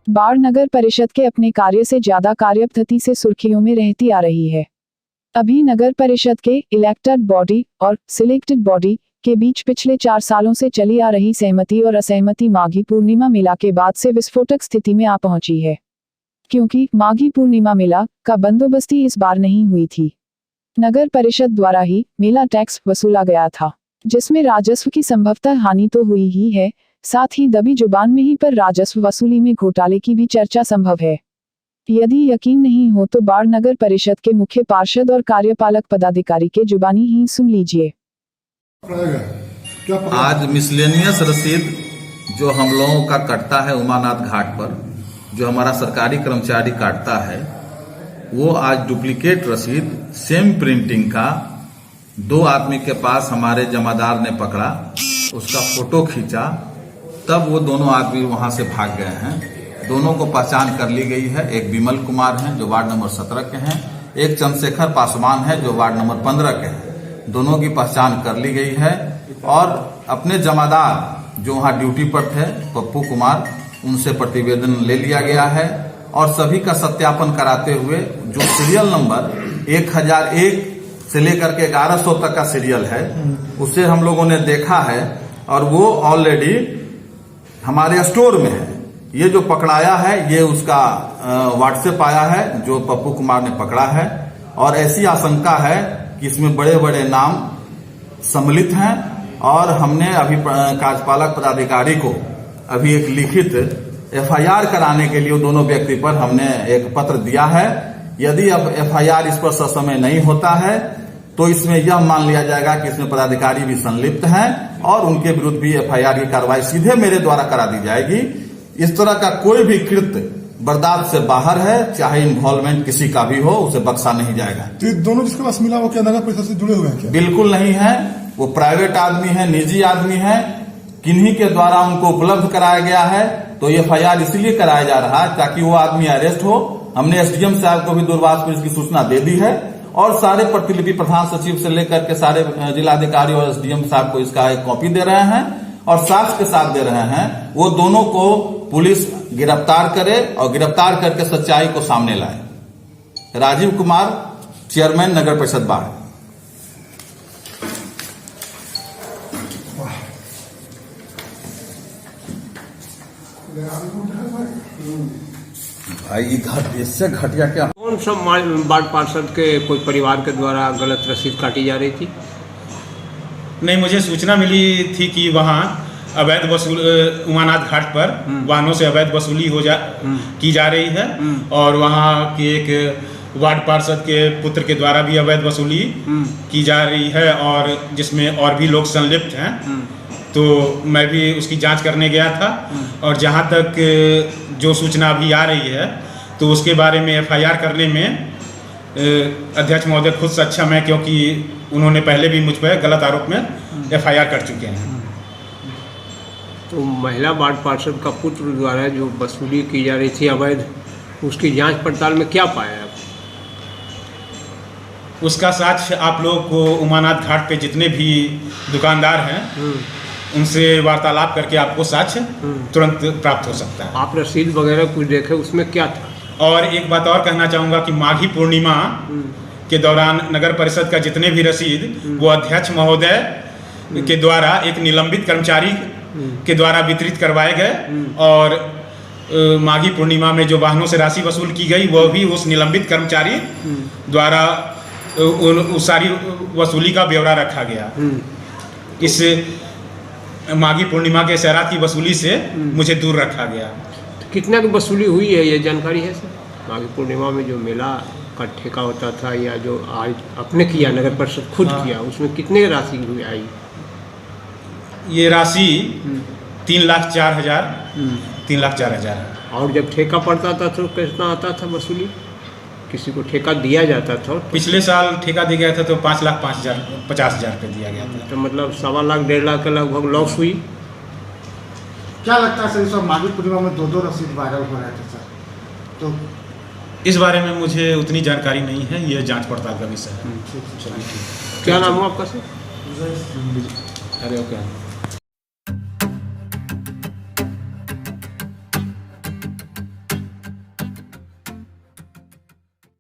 बाढ़ नगर परिषद के अपने कार्य से ज्यादा कार्यपद्धति से सुर्खियों में रहती आ रही है। अभी नगर परिषद के इलेक्टेड बॉडी और सिलेक्टेड बॉडी के बीच पिछले 4 सालों से चली आ रही सहमति और असहमति माघी पूर्णिमा मेला के बाद से विस्फोटक स्थिति में आ पहुंची है, क्योंकि माघी पूर्णिमा मेला का बंदोबस्ती इस बार नहीं हुई थी। नगर परिषद द्वारा ही मेला टैक्स वसूला गया था, जिसमें राजस्व की संभवतः हानि तो हुई ही है, साथ ही दबी जुबान में ही पर राजस्व वसूली में घोटाले की भी चर्चा संभव है। यदि यकीन नहीं हो तो बाढ़ नगर परिषद के मुख्य पार्षद और कार्यपालक पदाधिकारी के जुबानी ही सुन लीजिए। आज मिसलेनियस रसीद जो हम लोगों का कटता है उमानाथ घाट पर, जो हमारा सरकारी कर्मचारी काटता है, वो आज डुप्लीकेट रसीद सेम प्रिंटिंग का 2 आदमी के पास हमारे जमादार ने पकड़ा, उसका फोटो खींचा, तब वो दोनों आदमी वहां से भाग गए हैं। दोनों को पहचान कर ली गई है। एक विमल कुमार हैं जो वार्ड नंबर 17 के हैं, एक चंद्रशेखर पासवान है जो वार्ड नंबर 15 के हैं। दोनों की पहचान कर ली गई है और अपने जमादार जो वहां ड्यूटी पर थे पप्पू कुमार, उनसे प्रतिवेदन ले लिया गया है और सभी का सत्यापन कराते हुए जो सीरियल नंबर 1001 से लेकर के 1100 तक का सीरियल है उसे हम लोगों ने देखा है और वो ऑलरेडी हमारे स्टोर में है। ये जो पकड़ाया है ये उसका व्हाट्सएप आया है जो पप्पू कुमार ने पकड़ा है और ऐसी आशंका है कि इसमें बड़े बड़े नाम सम्मिलित हैं और हमने अभी कार्यपालक पदाधिकारी को अभी एक लिखित एफआईआर कराने के लिए दोनों व्यक्ति पर हमने एक पत्र दिया है। यदि अब एफआईआर इस पर ससमय नहीं होता है तो इसमें यह मान लिया जाएगा कि इसमें पदाधिकारी भी संलिप्त हैं और उनके विरुद्ध भी एफआईआर की कार्रवाई सीधे मेरे द्वारा करा दी जाएगी। इस तरह का कोई भी कृत्य बर्दाश्त से बाहर है, चाहे इन्वॉल्वमेंट किसी का भी हो, उसे बख्शा नहीं जाएगा। तो दोनों जिसके पास मिला वो क्या नगर परिषद से जुड़े हुए हैं क्या? बिल्कुल नहीं है, वो प्राइवेट आदमी है, निजी आदमी है, किन्हीं के द्वारा उनको उपलब्ध कराया गया है। तो एफआईआर इसलिए कराया जा रहा है ताकि वो आदमी अरेस्ट हो। हमने एसडीएम साहब को भी दूरभाष पर इसकी सूचना दे दी है और सारे प्रतिलिपि प्रधान सचिव से लेकर के सारे जिलाधिकारी और एसडीएम साहब को इसका एक कॉपी दे रहे हैं और साक्ष्य के साथ दे रहे हैं। वो दोनों को पुलिस गिरफ्तार करे और गिरफ्तार करके सच्चाई को सामने लाए। राजीव कुमार, चेयरमैन नगर परिषद बाढ़। भाई इससे घटिया क्या? कौन सा वार्ड पार्षद के कोई परिवार के द्वारा गलत रसीद काटी जा रही थी? नहीं, मुझे सूचना मिली थी कि वहाँ अवैध वसूल उमानाथ घाट पर वाहनों से अवैध वसूली की जा रही है और वहाँ के एक वार्ड पार्षद के पुत्र के द्वारा भी अवैध वसूली की जा रही है और जिसमें और भी लोग संलिप्त हैं। तो मैं भी उसकी जांच करने गया था और जहाँ तक जो सूचना अभी आ रही है तो उसके बारे में एफआईआर करने में अध्यक्ष महोदय खुद सक्षम है, क्योंकि उन्होंने पहले भी मुझ पर गलत आरोप में एफआईआर कर चुके हैं। तो महिला वार्ड पार्षद का पुत्र द्वारा जो वसूली की जा रही थी अवैध, उसकी जांच पड़ताल में क्या पाया? उसका साक्ष्य आप लोग को उमानाथ घाट पे जितने भी दुकानदार हैं उनसे वार्तालाप करके आपको साक्ष्य तुरंत प्राप्त हो सकता है। आप रसीद वगैरह कुछ देखे, उसमें क्या था? और एक बात और कहना चाहूँगा कि माघी पूर्णिमा के दौरान नगर परिषद का जितने भी रसीद वो अध्यक्ष महोदय के द्वारा एक निलंबित कर्मचारी के द्वारा वितरित करवाए गए और माघी पूर्णिमा में जो वाहनों से राशि वसूल की गई वह भी उस निलंबित कर्मचारी द्वारा उस सारी वसूली का ब्यौरा रखा गया। इस माघी पूर्णिमा के शराब की वसूली से मुझे दूर रखा गया। तो कितना की वसूली हुई है, ये जानकारी है सर? माघी पूर्णिमा में जो मेला का ठेका होता था या जो आज अपने किया, नगर परिषद खुद किया, उसमें कितने राशि हुई आई? ये राशि 3,04,000 3,04,000। और जब ठेका पड़ता था तो कितना आता था वसूली? किसी को ठेका दिया जाता था? पिछले साल ठेका दिया गया था तो 5,50,000 रुपये दिया गया था। तो मतलब 1.25 लाख 1.5 लाख के लगभग लॉस हुई। क्या लगता है सर, सब माघी पूर्णिमा में 2 रसीद वायरल हो रहे थे सर? तो इस बारे में मुझे उतनी जानकारी नहीं है, ये जांच पड़ताल का विषय है। क्या नाम हुआ आपका सर? अरे ओके।